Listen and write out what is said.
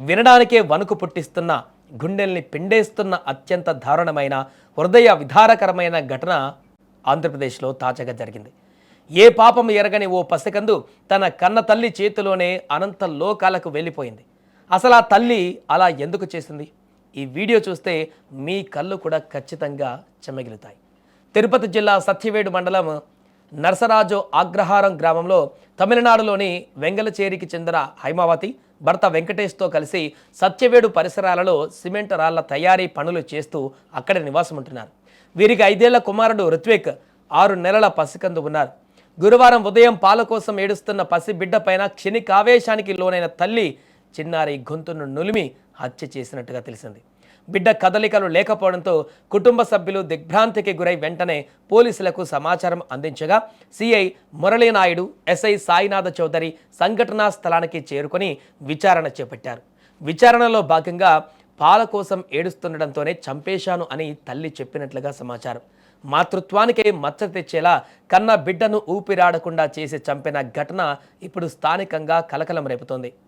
వినడానికే వణుకు పుట్టిస్తున్న, గుండెల్ని పిండేస్తున్న అత్యంత దారుణమైన, హృదయ విదారకరమైన ఘటన ఆంధ్రప్రదేశ్లో తాజాగా జరిగింది. ఏ పాపం ఎరగని ఓ పసికందు తన కన్న తల్లి చేతిలోనే అనంత లోకాలకు వెళ్ళిపోయింది. అసలు ఆ తల్లి అలా ఎందుకు చేసింది? ఈ వీడియో చూస్తే మీ కళ్ళు కూడా ఖచ్చితంగా చెమ్మగిలుతాయి. తిరుపతి జిల్లా సత్యవేడు మండలం నరసరాజు అగ్రహారం గ్రామంలో తమిళనాడులోని వెంగళచేరికి చెందిన హైమావతి భర్త వెంకటేష్తో కలిసి సత్యవేడు పరిసరాలలో సిమెంట్ రాళ్ల తయారీ పనులు చేస్తూ అక్కడే నివాసం ఉంటున్నారు. వీరికి 5 ఏళ్ల కుమారుడు రుత్విక్, 6 నెలల పసికందు ఉన్నారు. గురువారం ఉదయం పాల కోసం ఏడుస్తున్న పసి బిడ్డ పైన క్షణికావేశానికి లోనైన తల్లి చిన్నారి గొంతును నులిమి హత్య చేసినట్టుగా తెలిసింది. బిడ్డ కదలికలు లేకపోవడంతో కుటుంబ సభ్యులు దిగ్భ్రాంతికి గురై వెంటనే పోలీసులకు సమాచారం అందించగా సిఐ మురళీనాయుడు, ఎస్ఐ సాయినాథ చౌదరి సంఘటనా స్థలానికి చేరుకొని విచారణ చేపట్టారు. విచారణలో భాగంగా పాల కోసం ఏడుస్తుండటంతోనే చంపేశాను అని తల్లి చెప్పినట్లుగా సమాచారం. మాతృత్వానికే మచ్చ తెచ్చేలా కన్న బిడ్డను ఊపిరాడకుండా చేసి చంపిన ఘటన ఇప్పుడు స్థానికంగా కలకలం రేపుతోంది.